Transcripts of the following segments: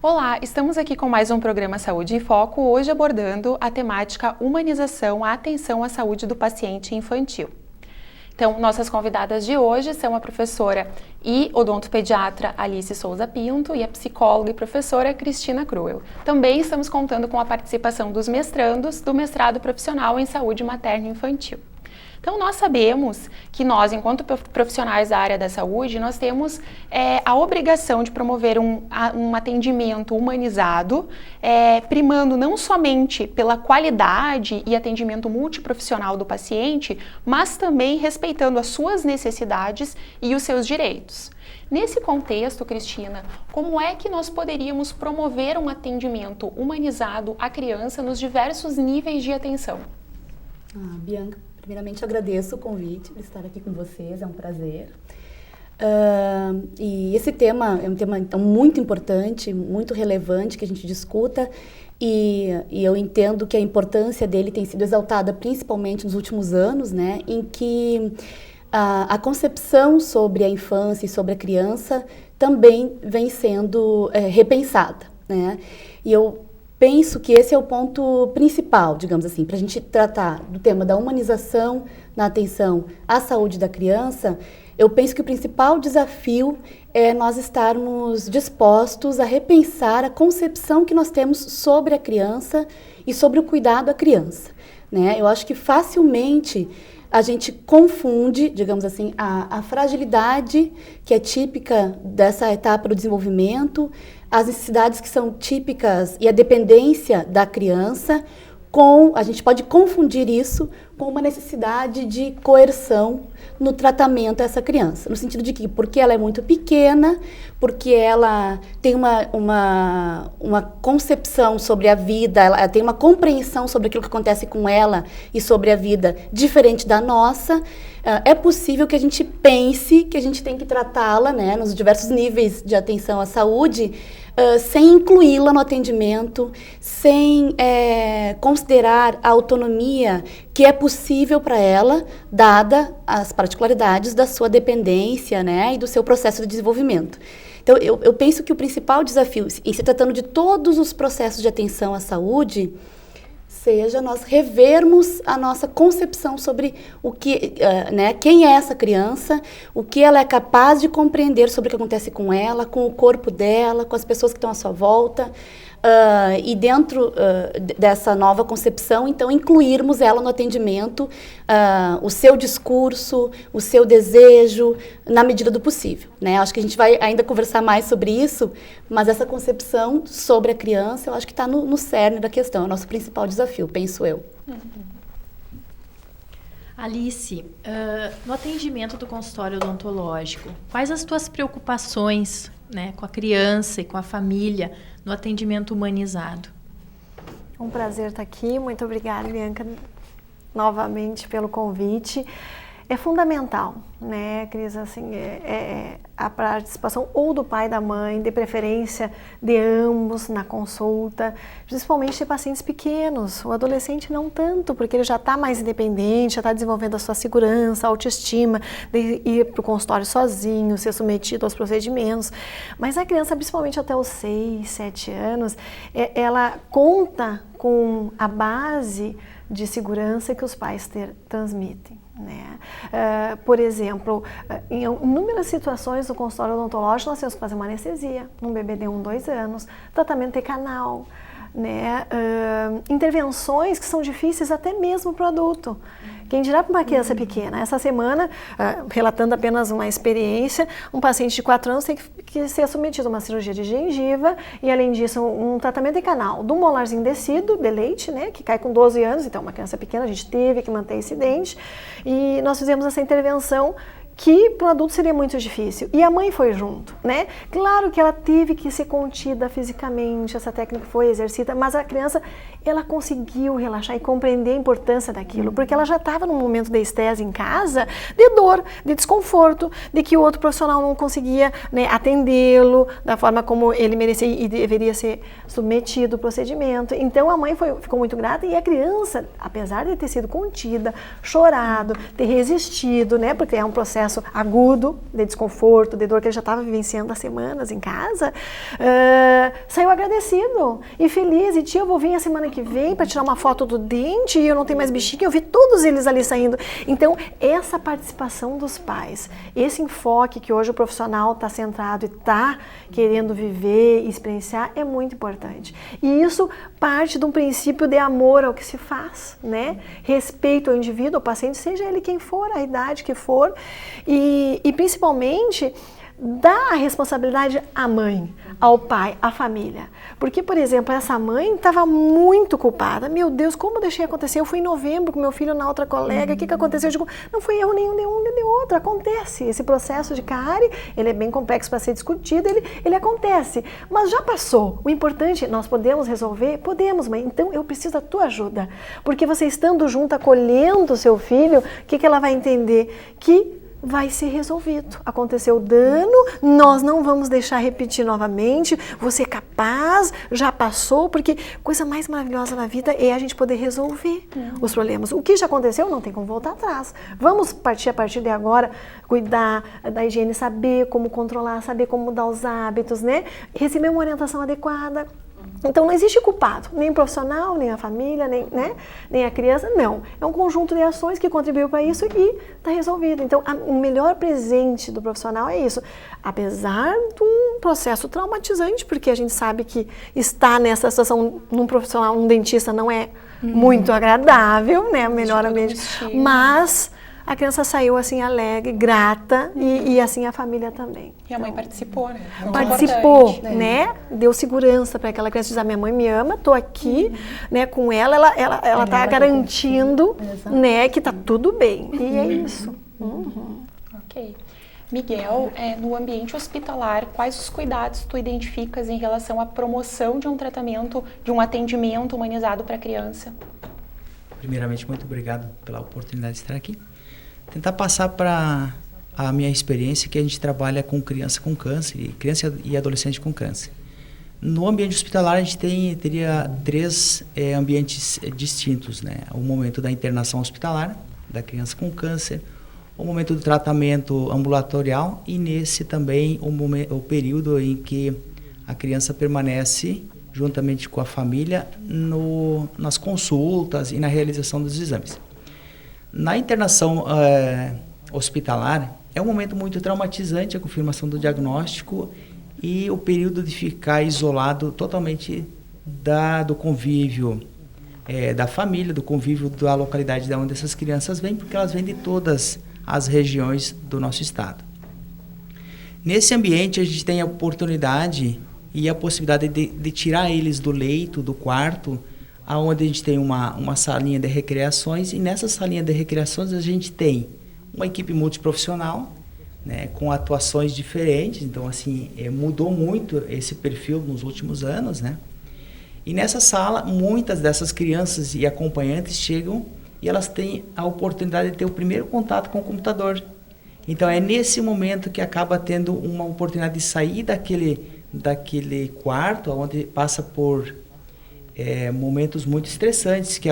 Olá, estamos aqui com mais um programa Saúde em Foco, hoje abordando a temática humanização, a atenção à saúde do paciente infantil. Então, nossas convidadas de hoje são a professora e odontopediatra Alice Souza Pinto e a psicóloga e professora Cristina Cruel. Também estamos contando com a participação dos mestrandos do mestrado profissional em saúde materno-infantil. Então, nós sabemos que nós, enquanto profissionais da área da saúde, nós temos a obrigação de promover um atendimento humanizado, primando não somente pela qualidade e atendimento multiprofissional do paciente, mas também respeitando as suas necessidades e os seus direitos. Nesse contexto, Cristina, como é que nós poderíamos promover um atendimento humanizado à criança nos diversos níveis de atenção? Bianca, primeiramente agradeço o convite de estar aqui com vocês, é um prazer. E esse tema é um tema então, muito importante, muito relevante que a gente discuta e eu entendo que a importância dele tem sido exaltada principalmente nos últimos anos, né, em que a concepção sobre a infância e sobre a criança também vem sendo repensada, né, e eu penso que esse é o ponto principal, digamos assim, para a gente tratar do tema da humanização na atenção à saúde da criança. Eu penso que o principal desafio é nós estarmos dispostos a repensar a concepção que nós temos sobre a criança e sobre o cuidado à criança, né? Eu acho que facilmente a gente confunde, digamos assim, a fragilidade que é típica dessa etapa do desenvolvimento, as necessidades que são típicas e a dependência da criança, a gente pode confundir isso com uma necessidade de coerção no tratamento dessa criança, no sentido de que, porque ela é muito pequena, porque ela tem uma concepção sobre a vida, ela tem uma compreensão sobre aquilo que acontece com ela e sobre a vida diferente da nossa, é possível que a gente pense que a gente tem que tratá-la, né, nos diversos níveis de atenção à saúde, sem incluí-la no atendimento, sem considerar a autonomia que é possível para ela, dada as particularidades da sua dependência, né, e do seu processo de desenvolvimento. Então, eu penso que o principal desafio, em se tratando de todos os processos de atenção à saúde, seja nós revermos a nossa concepção sobre o que, quem é essa criança, o que ela é capaz de compreender sobre o que acontece com ela, com o corpo dela, com as pessoas que estão à sua volta, e dentro dessa nova concepção, então, incluirmos ela no atendimento, o seu discurso, o seu desejo, na medida do possível, né? Acho que a gente vai ainda conversar mais sobre isso, mas essa concepção sobre a criança, eu acho que está no cerne da questão, é o nosso principal desafio, penso eu. Alice, no atendimento do consultório odontológico, quais as tuas preocupações, né, com a criança e com a família no atendimento humanizado? Um prazer estar aqui, muito obrigada, Bianca, novamente pelo convite. É fundamental, né, Cris, assim, a participação ou do pai e da mãe, de preferência de ambos na consulta, principalmente de pacientes pequenos. O adolescente não tanto, porque ele já está mais independente, já está desenvolvendo a sua segurança, a autoestima, de ir para o consultório sozinho, ser submetido aos procedimentos. Mas a criança, principalmente até os 6, 7 anos, ela conta com a base de segurança que os pais transmitem, né? Por exemplo, em inúmeras situações no consultório odontológico nós temos que fazer uma anestesia num bebê de 1, 2 anos, tratamento de canal, né? Intervenções que são difíceis até mesmo para o adulto. Quem dirá para uma criança pequena? Essa semana, relatando apenas uma experiência, um paciente de 4 anos tem que ser submetido a uma cirurgia de gengiva e, além disso, um tratamento de canal do molarzinho descido, de leite, né, que cai com 12 anos, então uma criança pequena, a gente teve que manter esse dente, e nós fizemos essa intervenção que para o adulto seria muito difícil. E a mãe foi junto, né? Claro que ela teve que ser contida fisicamente, essa técnica foi exercida, mas a criança, ela conseguiu relaxar e compreender a importância daquilo, porque ela já estava num momento de estresse em casa, de dor, de desconforto, de que o outro profissional não conseguia, né, atendê-lo da forma como ele merecia e deveria ser submetido ao procedimento. Então a mãe ficou muito grata e a criança, apesar de ter sido contida, chorado, ter resistido, né, porque é um processo processo agudo de desconforto, de dor que ele já estava vivenciando há semanas em casa, saiu agradecido e feliz. E tia, eu vou vir a semana que vem para tirar uma foto do dente e eu não tenho mais bexiga. Eu vi todos eles ali saindo. Então, essa participação dos pais, esse enfoque que hoje o profissional está centrado e está querendo viver e experienciar é muito importante. E isso parte de um princípio de amor ao que se faz, né? Respeito ao indivíduo, ao paciente, seja ele quem for, a idade que for, e principalmente dá a responsabilidade à mãe, ao pai, à família. Porque, por exemplo, essa mãe estava muito culpada. Meu Deus, como eu deixei acontecer? Eu fui em novembro com meu filho na outra colega, o que aconteceu? Eu digo, não foi erro nenhum de um nem de outro, acontece. Esse processo de cárie, ele é bem complexo para ser discutido, ele acontece. Mas já passou. O importante, nós podemos resolver? Podemos, mãe. Então, eu preciso da tua ajuda. Porque você estando junto, acolhendo o seu filho, o que ela vai entender? Que vai ser resolvido. Aconteceu o dano, nós não vamos deixar repetir novamente, você é capaz, já passou, porque coisa mais maravilhosa na vida é a gente poder resolver os problemas. O que já aconteceu não tem como voltar atrás. Vamos partir a partir de agora, cuidar da higiene, saber como controlar, saber como mudar os hábitos, né? Receber uma orientação adequada. Então não existe culpado, nem o profissional, nem a família, nem a criança, não. É um conjunto de ações que contribuiu para isso e está resolvido. Então o melhor presente do profissional é isso. Apesar de um processo traumatizante, porque a gente sabe que estar nessa situação num profissional, um dentista não é muito agradável, né? Melhor ambiente, mas a criança saiu assim alegre, grata e assim a família também. E a mãe participou, né? Participou, né? Deu segurança para aquela criança dizer, minha mãe me ama, tô aqui, né, com ela tá garantindo, né, que tá tudo bem. E é isso. Ok. Miguel, no ambiente hospitalar, quais os cuidados tu identificas em relação à promoção de um tratamento, de um atendimento humanizado para a criança? Primeiramente, muito obrigado pela oportunidade de estar aqui. Tentar passar para a minha experiência, que a gente trabalha com criança com câncer, criança e adolescente com câncer. No ambiente hospitalar, a gente teria três ambientes distintos, né? O momento da internação hospitalar, da criança com câncer, o momento do tratamento ambulatorial e nesse também o período em que a criança permanece juntamente com a família nas consultas e na realização dos exames. Na internação hospitalar, é um momento muito traumatizante a confirmação do diagnóstico e o período de ficar isolado totalmente do convívio da família, do convívio da localidade de onde essas crianças vêm, porque elas vêm de todas as regiões do nosso estado. Nesse ambiente, a gente tem a oportunidade e a possibilidade de tirar eles do leito, do quarto, onde a gente tem uma salinha de recreações, e nessa salinha de recreações a gente tem uma equipe multiprofissional, né, com atuações diferentes. Então, assim, mudou muito esse perfil nos últimos anos, né? E nessa sala, muitas dessas crianças e acompanhantes chegam e elas têm a oportunidade de ter o primeiro contato com o computador. Então, é nesse momento que acaba tendo uma oportunidade de sair daquele quarto, onde passa por momentos muito estressantes, que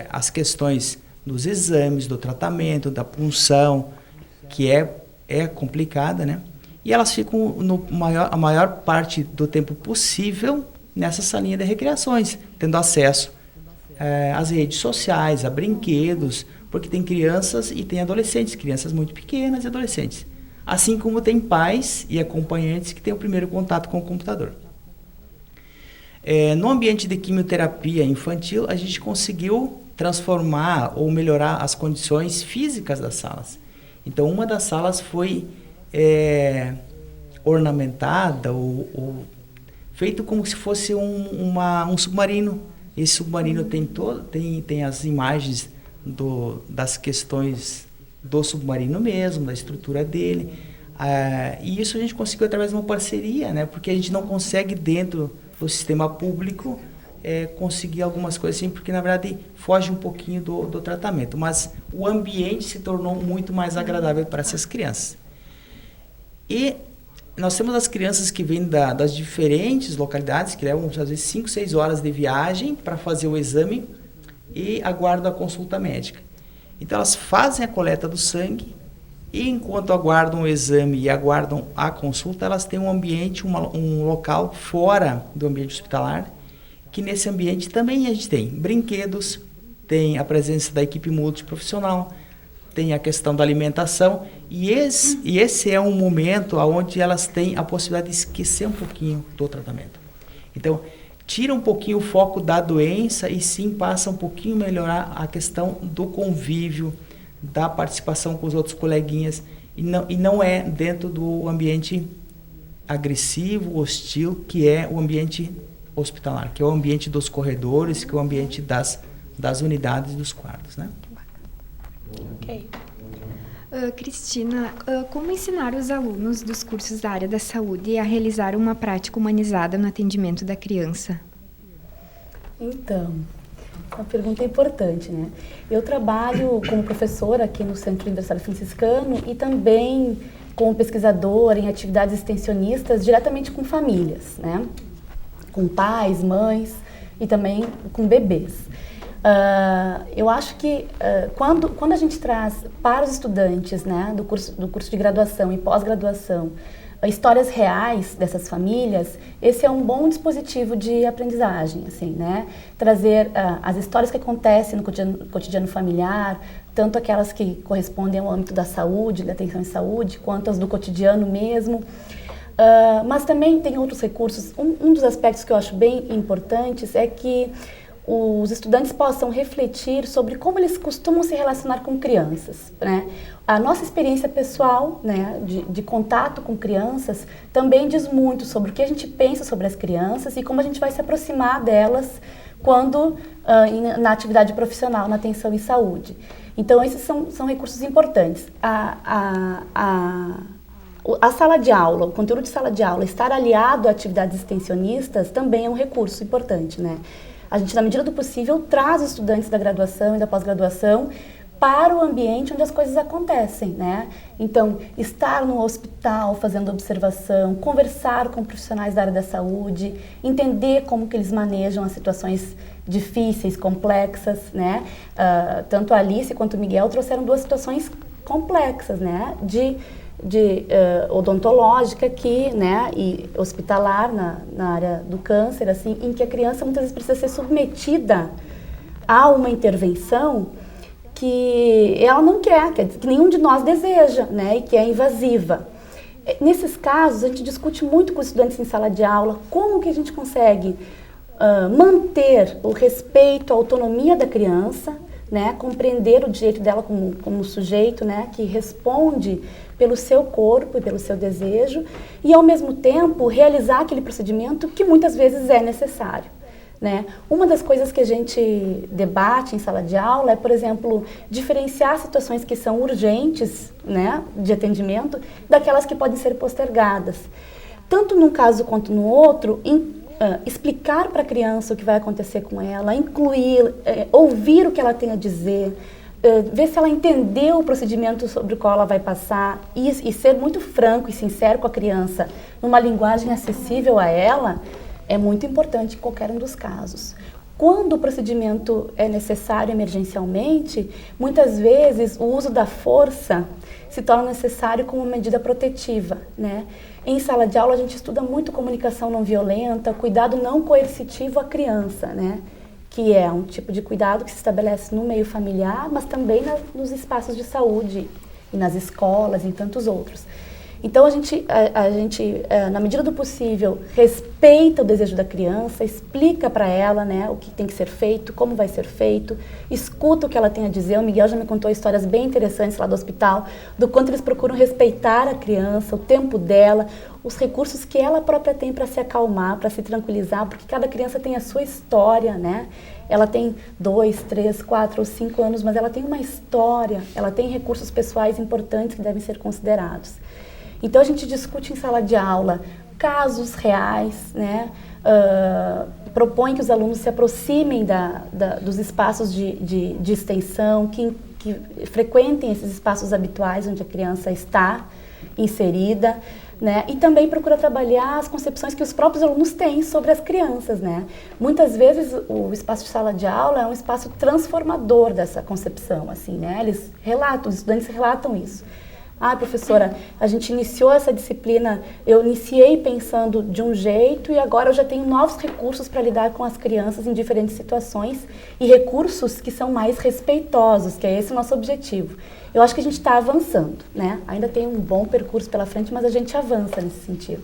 as questões dos exames, do tratamento, da punção, que é complicada, né? E elas ficam a maior parte do tempo possível nessa salinha de recreações, tendo acesso às redes sociais, a brinquedos, porque tem crianças e tem adolescentes, crianças muito pequenas e adolescentes. Assim como tem pais e acompanhantes que têm o primeiro contato com o computador. No ambiente de quimioterapia infantil, a gente conseguiu transformar ou melhorar as condições físicas das salas. Então, uma das salas foi ornamentada ou feito como se fosse um submarino. Esse submarino tem as imagens das questões do submarino mesmo, da estrutura dele. E isso a gente conseguiu através de uma parceria, né? Porque a gente não consegue dentro do sistema público conseguir algumas coisas assim, porque na verdade foge um pouquinho do tratamento, mas o ambiente se tornou muito mais agradável para essas crianças. E nós temos as crianças que vêm das diferentes localidades, que levam às vezes 5, 6 horas de viagem para fazer o exame e aguardam a consulta médica. Então elas fazem a coleta do sangue E enquanto aguardam o exame e aguardam a consulta, elas têm um ambiente, um local fora do ambiente hospitalar, que nesse ambiente também a gente tem brinquedos, tem a presença da equipe multiprofissional, tem a questão da alimentação, e esse é um momento onde elas têm a possibilidade de esquecer um pouquinho do tratamento. Então, tira um pouquinho o foco da doença e sim passa um pouquinho a melhorar a questão do convívio, da participação com os outros coleguinhas, e não é dentro do ambiente agressivo, hostil, que é o ambiente hospitalar, que é o ambiente dos corredores, que é o ambiente das unidades dos quartos, né? Ok. Cristina, como ensinar os alunos dos cursos da área da saúde a realizar uma prática humanizada no atendimento da criança? Então, uma pergunta importante, né? Eu trabalho como professora aqui no Centro Universitário Franciscano e também como pesquisadora em atividades extensionistas diretamente com famílias, né? Com pais, mães e também com bebês. Eu acho que quando a gente traz para os estudantes, né, do curso de graduação e pós-graduação histórias reais dessas famílias, esse é um bom dispositivo de aprendizagem, assim, né? Trazer as histórias que acontecem no cotidiano familiar, tanto aquelas que correspondem ao âmbito da saúde, da atenção em saúde, quanto as do cotidiano mesmo. Mas também tem outros recursos. Um dos aspectos que eu acho bem importantes é que os estudantes possam refletir sobre como eles costumam se relacionar com crianças, né? A nossa experiência pessoal, né, de contato com crianças também diz muito sobre o que a gente pensa sobre as crianças e como a gente vai se aproximar delas quando na atividade profissional, na atenção em saúde. Então, esses são recursos importantes. A sala de aula, o conteúdo de sala de aula, estar aliado a atividades extensionistas também é um recurso importante, né? A gente, na medida do possível, traz os estudantes da graduação e da pós-graduação para o ambiente onde as coisas acontecem, né? Então, estar no hospital fazendo observação, conversar com profissionais da área da saúde, entender como que eles manejam as situações difíceis, complexas, né? Tanto a Alice quanto o Miguel trouxeram duas situações complexas, né? De odontológica aqui, né, e hospitalar na área do câncer, assim, em que a criança muitas vezes precisa ser submetida a uma intervenção que ela não quer, que nenhum de nós deseja, né, e que é invasiva. Nesses casos, a gente discute muito com os estudantes em sala de aula como que a gente consegue manter o respeito à autonomia da criança, né, compreender o direito dela como sujeito, né, que responde pelo seu corpo e pelo seu desejo e, ao mesmo tempo, realizar aquele procedimento que muitas vezes é necessário, né? Uma das coisas que a gente debate em sala de aula é, por exemplo, diferenciar situações que são urgentes, né, de atendimento daquelas que podem ser postergadas. Tanto num caso quanto no outro, explicar para a criança o que vai acontecer com ela, incluir, ouvir o que ela tem a dizer, ver se ela entendeu o procedimento sobre o qual ela vai passar e ser muito franco e sincero com a criança numa linguagem acessível a ela é muito importante em qualquer um dos casos. Quando o procedimento é necessário emergencialmente, muitas vezes o uso da força se torna necessário como medida protetiva, né? Em sala de aula a gente estuda muito comunicação não violenta, cuidado não coercitivo à criança, né? Que é um tipo de cuidado que se estabelece no meio familiar, mas também nos espaços de saúde e nas escolas e em tantos outros. Então a gente, na medida do possível, respeita o desejo da criança, explica para ela, né, o que tem que ser feito, como vai ser feito, escuta o que ela tem a dizer. O Miguel já me contou histórias bem interessantes lá do hospital, do quanto eles procuram respeitar a criança, o tempo dela, os recursos que ela própria tem para se acalmar, para se tranquilizar, porque cada criança tem a sua história, né? Ela tem 2, 3, 4 ou 5 anos, mas ela tem uma história, ela tem recursos pessoais importantes que devem ser considerados. Então a gente discute em sala de aula casos reais, né? Propõe que os alunos se aproximem dos espaços de extensão, que frequentem esses espaços habituais onde a criança está inserida, né? E também procura trabalhar as concepções que os próprios alunos têm sobre as crianças, né? Muitas vezes o espaço de sala de aula é um espaço transformador dessa concepção, assim, né? Os estudantes relatam isso. Ah, professora, a gente iniciou essa disciplina, eu iniciei pensando de um jeito e agora eu já tenho novos recursos para lidar com as crianças em diferentes situações e recursos que são mais respeitosos, que é esse o nosso objetivo. Eu acho que a gente está avançando, né? Ainda tem um bom percurso pela frente, mas a gente avança nesse sentido.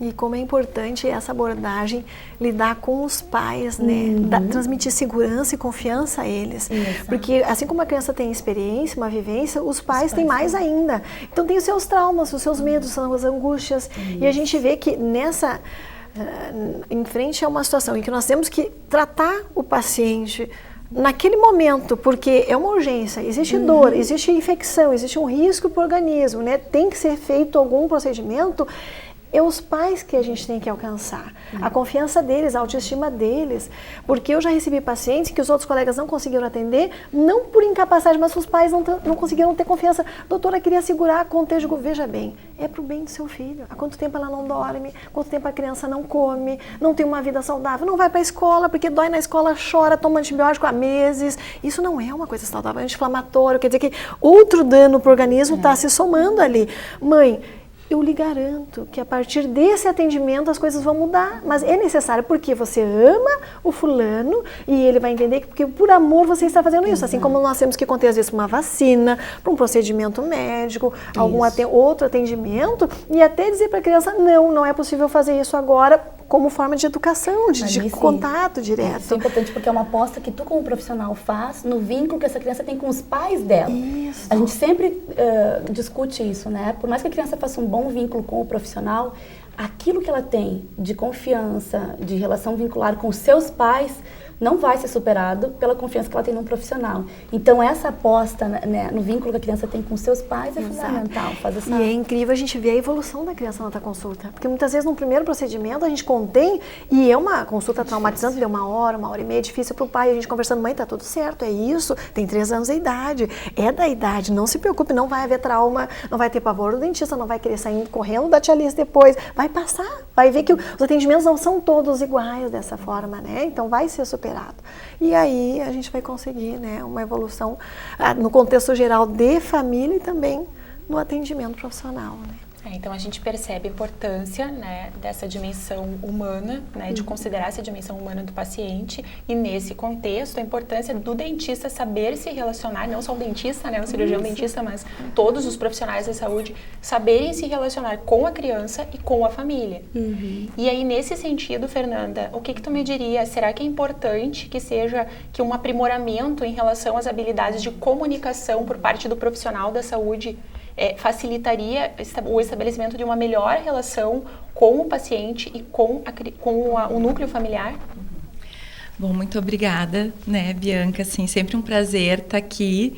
E como é importante essa abordagem, lidar com os pais, né? Transmitir segurança e confiança a eles. Isso. Porque assim como a criança tem experiência, uma vivência, os pais têm mais ainda. Então tem os seus traumas, os seus medos, as angústias. E a gente vê que em frente a uma situação em que nós temos que tratar o paciente naquele momento, porque é uma urgência, existe dor, existe infecção, existe um risco para o organismo, né? Tem que ser feito algum procedimento. É os pais que a gente tem que alcançar, a confiança deles, a autoestima deles, porque eu já recebi pacientes que os outros colegas não conseguiram atender, não por incapacidade, mas os pais não conseguiram ter confiança. Doutora, queria segurar a conta, veja bem, é pro bem do seu filho. Há quanto tempo ela não dorme, quanto tempo a criança não come, não tem uma vida saudável, não vai para a escola, porque dói na escola, chora, toma antibiótico há meses. Isso não é uma coisa saudável, é anti-inflamatório, quer dizer que outro dano para o organismo está se somando ali. Mãe, eu lhe garanto que a partir desse atendimento as coisas vão mudar, mas é necessário porque você ama o fulano e ele vai entender que porque por amor você está fazendo isso, assim como nós temos que conter às vezes uma vacina, para um procedimento médico, algum outro atendimento e até dizer para a criança, não é possível fazer isso agora como forma de educação, de contato direto. Isso é importante porque é uma aposta que tu como profissional faz no vínculo que essa criança tem com os pais dela. Isso. A gente sempre discute isso, né? Por mais que a criança faça um bom vínculo com o profissional, aquilo que ela tem de confiança, de relação vincular com os seus pais, não vai ser superado pela confiança que ela tem num profissional. Então, essa aposta, né, no vínculo que a criança tem com seus pais é fundamental. E é incrível a gente ver a evolução da criança na outra consulta. Porque muitas vezes, no primeiro procedimento, a gente contém, e é uma consulta traumatizante, deu 1 hora e meia, difícil para o pai, a gente conversando, mãe, tá tudo certo, é isso, tem 3 anos de idade, é da idade, não se preocupe, não vai haver trauma, não vai ter pavor do dentista, não vai querer sair correndo da tia Alice depois, vai passar, vai ver que os atendimentos não são todos iguais dessa forma, né? Então, vai ser superado. E aí a gente vai conseguir, né, uma evolução no contexto geral de família e também no atendimento profissional, né? Então a gente percebe a importância, né, dessa dimensão humana, né, de considerar essa dimensão humana do paciente e nesse contexto a importância do dentista saber se relacionar, não só o dentista, né, o cirurgião dentista, mas todos os profissionais da saúde saberem se relacionar com a criança e com a família. E aí nesse sentido, Fernanda, o que tu me diria? Será que é importante que seja um aprimoramento em relação às habilidades de comunicação por parte do profissional da saúde facilitaria o estabelecimento de uma melhor relação com o paciente e com o núcleo familiar? Bom, muito obrigada, né, Bianca? Assim, sempre um prazer estar aqui,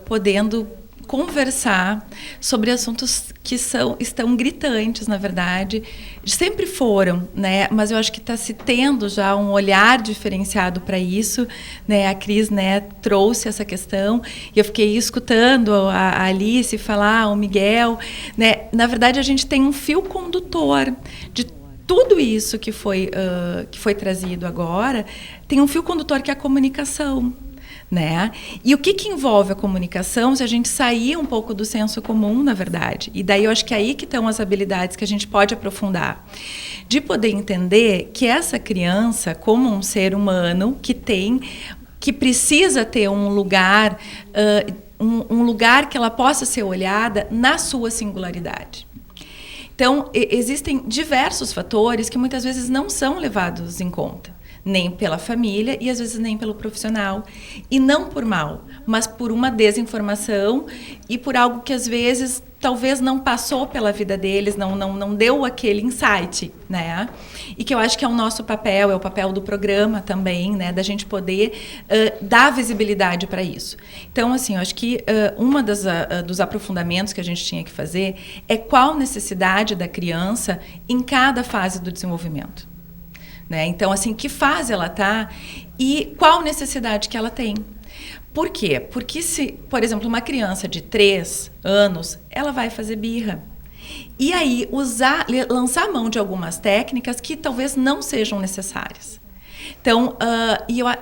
podendo conversar sobre assuntos que estão gritantes, na verdade, sempre foram, né? Mas eu acho que está se tendo já um olhar diferenciado para isso, né? A Cris, né, trouxe essa questão e eu fiquei escutando a Alice falar, o Miguel, né? Na verdade, a gente tem um fio condutor de tudo isso que foi trazido agora, tem um fio condutor que é a comunicação. Né? E o que envolve a comunicação se a gente sair um pouco do senso comum, na verdade? E daí eu acho que é aí que estão as habilidades que a gente pode aprofundar. De poder entender que essa criança, como um ser humano que precisa ter um lugar, um lugar que ela possa ser olhada na sua singularidade. Então, existem diversos fatores que muitas vezes não são levados em conta. Nem pela família e às vezes nem pelo profissional. E não por mal, mas por uma desinformação e por algo que às vezes talvez não passou pela vida deles, não deu aquele insight, né? E que eu acho que é o nosso papel, é o papel do programa também, né? Da gente poder dar visibilidade para isso. Então, assim, eu acho que dos aprofundamentos que a gente tinha que fazer é qual necessidade da criança em cada fase do desenvolvimento. Né? Então, assim, que fase ela está e qual necessidade que ela tem. Por quê? Porque se, por exemplo, uma criança de 3 anos, ela vai fazer birra. E aí, lançar mão de algumas técnicas que talvez não sejam necessárias. Então,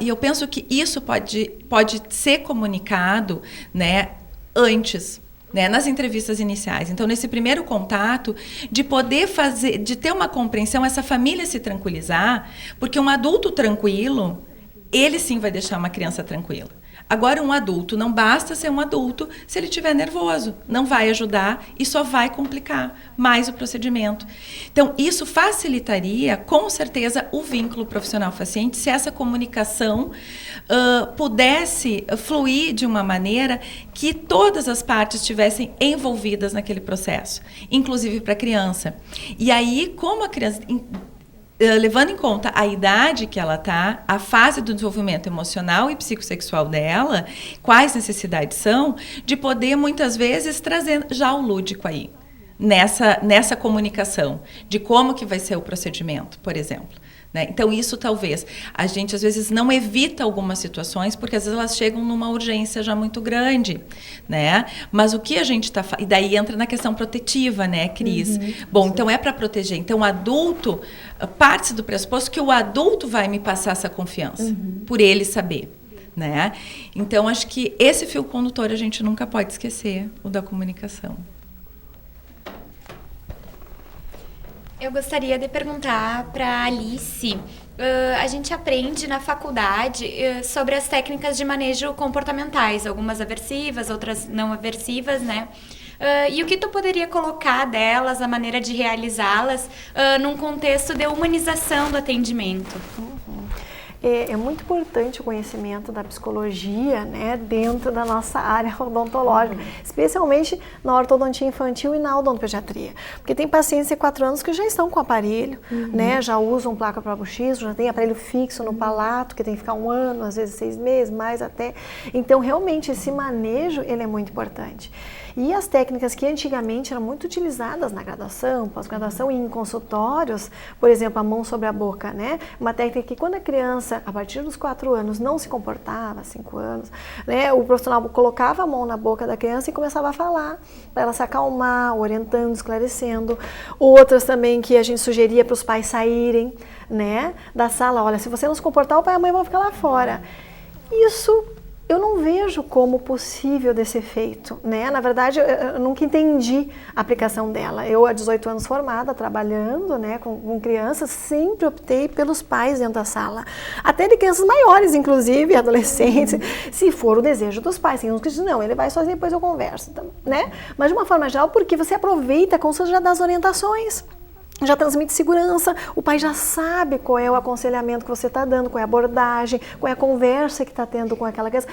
eu penso que isso pode ser comunicado, né, antes. né, nas entrevistas iniciais. Então, nesse primeiro contato, de poder fazer, de ter uma compreensão, essa família se tranquilizar, porque um adulto tranquilo, ele sim vai deixar uma criança tranquila. Agora, um adulto, não basta ser um adulto se ele estiver nervoso. Não vai ajudar e só vai complicar mais o procedimento. Então, isso facilitaria, com certeza, o vínculo profissional-paciente se essa comunicação pudesse fluir de uma maneira que todas as partes estivessem envolvidas naquele processo, inclusive para a criança. E aí, como a criança... levando em conta a idade que ela está, a fase do desenvolvimento emocional e psicossexual dela, quais necessidades são, de poder, muitas vezes, trazer já o lúdico aí, nessa comunicação, de como que vai ser o procedimento, por exemplo. Né? Então, isso talvez, a gente às vezes não evita algumas situações, porque às vezes elas chegam numa urgência já muito grande, né? Mas o que a gente está... E daí entra na questão protetiva, né, Cris? Bom, então é para proteger. Então, o adulto, parte do pressuposto que o adulto vai me passar essa confiança, por ele saber. Né? Então, acho que esse fio condutor a gente nunca pode esquecer, o da comunicação. Eu gostaria de perguntar para a Alice, a gente aprende na faculdade sobre as técnicas de manejo comportamentais, algumas aversivas, outras não aversivas, né? E o que tu poderia colocar delas, a maneira de realizá-las, num contexto de humanização do atendimento? É muito importante o conhecimento da psicologia, né, dentro da nossa área odontológica, especialmente na ortodontia infantil e na odontopediatria. Porque tem pacientes de 4 anos que já estão com aparelho, né, já usam placa para bochicho, já tem aparelho fixo no palato, que tem que ficar 1 ano, às vezes 6 meses, mais até. Então, realmente, esse manejo, ele é muito importante. E as técnicas que antigamente eram muito utilizadas na graduação, pós-graduação e em consultórios, por exemplo, a mão sobre a boca, né? Uma técnica que quando a criança, a partir dos 4 anos, não se comportava, 5 anos, né? O profissional colocava a mão na boca da criança e começava a falar, para ela se acalmar, orientando, esclarecendo. Outras também que a gente sugeria para os pais saírem, né, da sala. Olha, se você não se comportar, o pai e a mãe vão ficar lá fora. Isso eu não vejo como possível de ser feito, né? Na verdade, eu nunca entendi a aplicação dela. Eu, há 18 anos formada, trabalhando, né, com crianças, sempre optei pelos pais dentro da sala. Até de crianças maiores, inclusive, adolescentes, se for o desejo dos pais. Tem uns que dizem, não, ele vai sozinho, depois eu converso, né? Mas de uma forma geral, porque você aproveita como você já dá as orientações. Já transmite segurança, o pai já sabe qual é o aconselhamento que você está dando, qual é a abordagem, qual é a conversa que está tendo com aquela criança.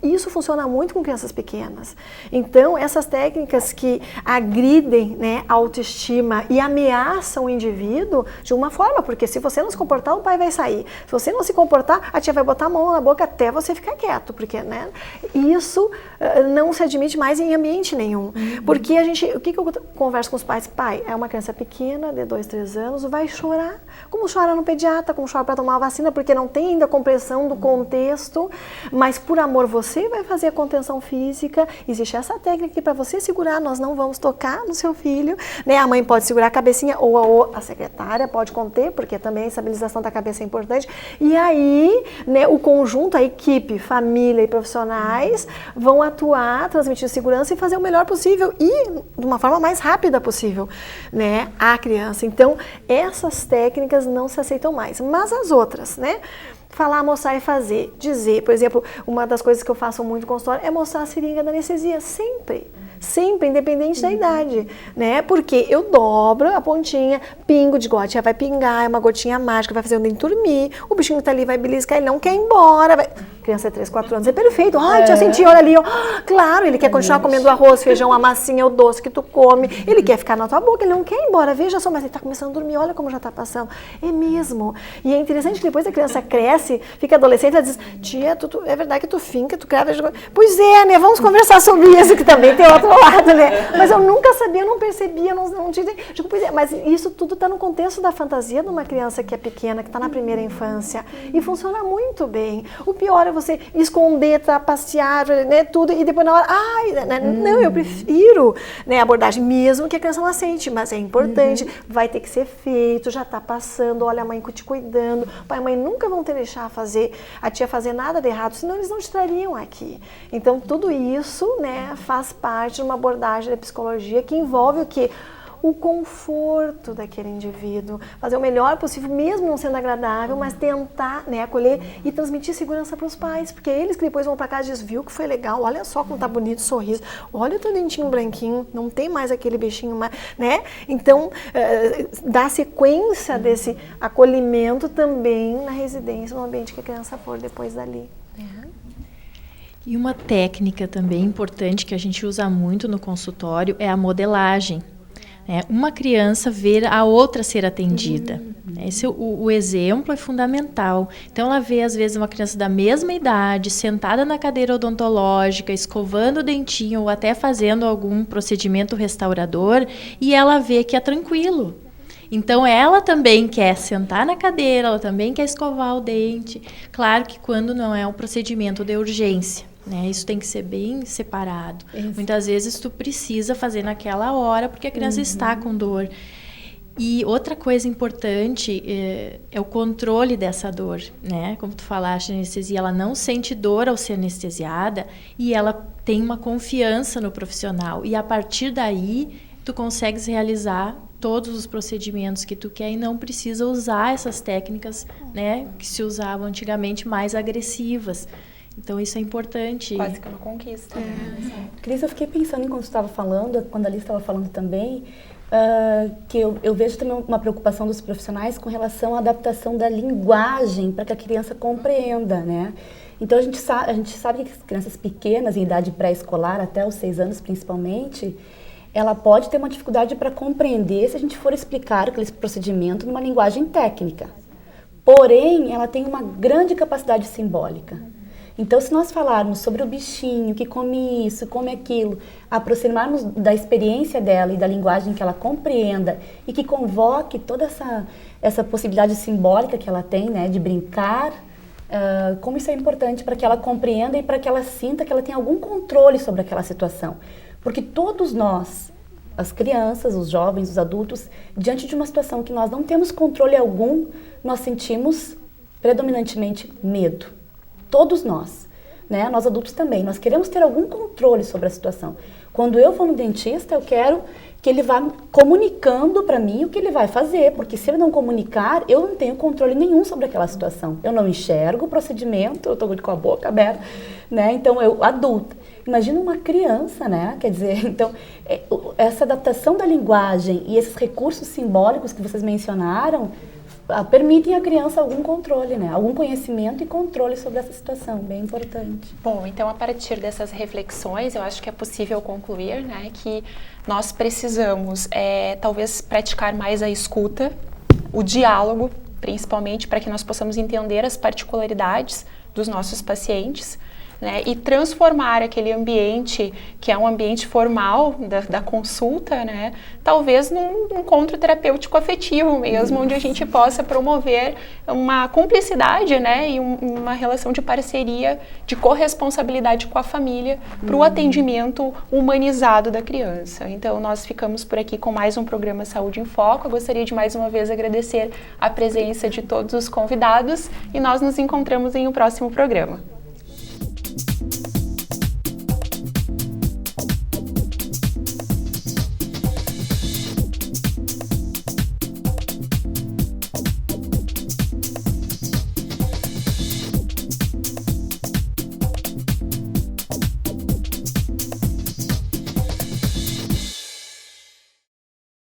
Isso funciona muito com crianças pequenas. Então, essas técnicas que agridem, né, a autoestima e ameaçam o indivíduo de uma forma, porque se você não se comportar, o pai vai sair. Se você não se comportar, a tia vai botar a mão na boca até você ficar quieto, porque, né, isso não se admite mais em ambiente nenhum. Porque o que eu converso com os pais? Pai, é uma criança pequena, de 2, 3 anos, vai chorar, como chora no pediatra, como chora para tomar a vacina, porque não tem ainda a compreensão do contexto, mas por amor você vai fazer a contenção física, existe essa técnica aqui para você segurar, nós não vamos tocar no seu filho, né? A mãe pode segurar a cabecinha ou a secretária pode conter, porque também a estabilização da cabeça é importante, e aí, né, o conjunto, a equipe, família e profissionais vão atuar, transmitir segurança e fazer o melhor possível e de uma forma mais rápida possível, né, a criança. Então, essas técnicas não se aceitam mais, mas as outras, né? Falar, mostrar e fazer, dizer, por exemplo, uma das coisas que eu faço muito no consultório é mostrar a seringa da anestesia, sempre, independente da idade, né? Porque eu dobro a pontinha, pingo de gotinha, vai pingar, é uma gotinha mágica, vai fazer o dente dormir, o bichinho tá ali, vai beliscar, ele não quer ir embora, vai... Criança de 3, 4 anos, é perfeito. Ai, tia, senti, olha ali, ó. Claro, ele quer continuar comendo arroz, feijão, a massinha, o doce que tu come. Ele quer ficar na tua boca, ele não quer ir embora. Veja só, mas ele tá começando a dormir, olha como já tá passando. É mesmo. E é interessante que depois a criança cresce, fica adolescente, ela diz, tia, é verdade que tu finca, tu crava... Pois é, né, vamos conversar sobre isso, que também tem outro lado, né. Mas eu nunca sabia, eu não percebia, não tinha... Digo, pois é, mas isso tudo tá no contexto da fantasia de uma criança que é pequena, que tá na primeira infância. E funciona muito bem. O pior é você esconder, trapacear, né, tudo, e depois na hora, não, eu prefiro, né, a abordagem, mesmo que a criança não aceite, mas é importante, vai ter que ser feito, já está passando, olha a mãe te cuidando, pai e mãe nunca vão te deixar a tia fazer nada de errado, senão eles não te trariam aqui. Então, tudo isso, né, faz parte de uma abordagem da psicologia que envolve o quê? O conforto daquele indivíduo, fazer o melhor possível, mesmo não sendo agradável, mas tentar, né, acolher e transmitir segurança para os pais, porque eles que depois vão para casa e dizem, viu que foi legal, olha só como tá bonito o sorriso, olha o teu dentinho branquinho, não tem mais aquele bichinho mais, né? Então, dar sequência desse acolhimento também na residência, no ambiente que a criança for depois dali. E uma técnica também importante que a gente usa muito no consultório é a modelagem. Uma criança ver a outra ser atendida. Esse, o exemplo é fundamental. Então, ela vê, às vezes, uma criança da mesma idade, sentada na cadeira odontológica, escovando o dentinho ou até fazendo algum procedimento restaurador, e ela vê que é tranquilo. Então, ela também quer sentar na cadeira, ela também quer escovar o dente. Claro que quando não é um procedimento de urgência. Isso tem que ser bem separado. Isso. Muitas vezes tu precisa fazer naquela hora porque a criança está com dor. E outra coisa importante é o controle dessa dor, né? Como tu falaste, a anestesia, ela não sente dor ao ser anestesiada e ela tem uma confiança no profissional. E a partir daí, tu consegues realizar todos os procedimentos que tu quer e não precisa usar essas técnicas, né, que se usavam antigamente, mais agressivas. Então, isso é importante. Quase que uma conquista. Cris, eu fiquei pensando enquanto estava falando, quando a Alice estava falando também, que eu vejo também uma preocupação dos profissionais com relação à adaptação da linguagem para que a criança compreenda, né? Então, a gente sabe que as crianças pequenas, em idade pré-escolar, até os 6 anos principalmente, ela pode ter uma dificuldade para compreender se a gente for explicar aquele procedimento numa linguagem técnica. Porém, ela tem uma grande capacidade simbólica. Então, se nós falarmos sobre o bichinho que come isso, come aquilo, aproximarmos da experiência dela e da linguagem que ela compreenda e que convoque toda essa possibilidade simbólica que ela tem, né, de brincar, como isso é importante para que ela compreenda e para que ela sinta que ela tem algum controle sobre aquela situação. Porque todos nós, as crianças, os jovens, os adultos, diante de uma situação que nós não temos controle algum, nós sentimos predominantemente medo. Todos nós, né? Nós adultos também, nós queremos ter algum controle sobre a situação. Quando eu vou no dentista, eu quero que ele vá comunicando para mim o que ele vai fazer, porque se ele não comunicar, eu não tenho controle nenhum sobre aquela situação. Eu não enxergo o procedimento, eu estou com a boca aberta, né? Então, eu adulta. Imagina uma criança, né? Quer dizer, então, essa adaptação da linguagem e esses recursos simbólicos que vocês mencionaram, permitem à criança algum controle, né? Algum conhecimento e controle sobre essa situação, bem importante. Bom, então a partir dessas reflexões, eu acho que é possível concluir, né, que nós precisamos talvez praticar mais a escuta, o diálogo, principalmente para que nós possamos entender as particularidades dos nossos pacientes, né, e transformar aquele ambiente, que é um ambiente formal da consulta, né, talvez num encontro terapêutico afetivo mesmo, onde a gente possa promover uma cumplicidade, né, e uma relação de parceria, de corresponsabilidade com a família para o atendimento humanizado da criança. Então, nós ficamos por aqui com mais um programa Saúde em Foco. Eu gostaria de mais uma vez agradecer a presença de todos os convidados e nós nos encontramos em um próximo programa.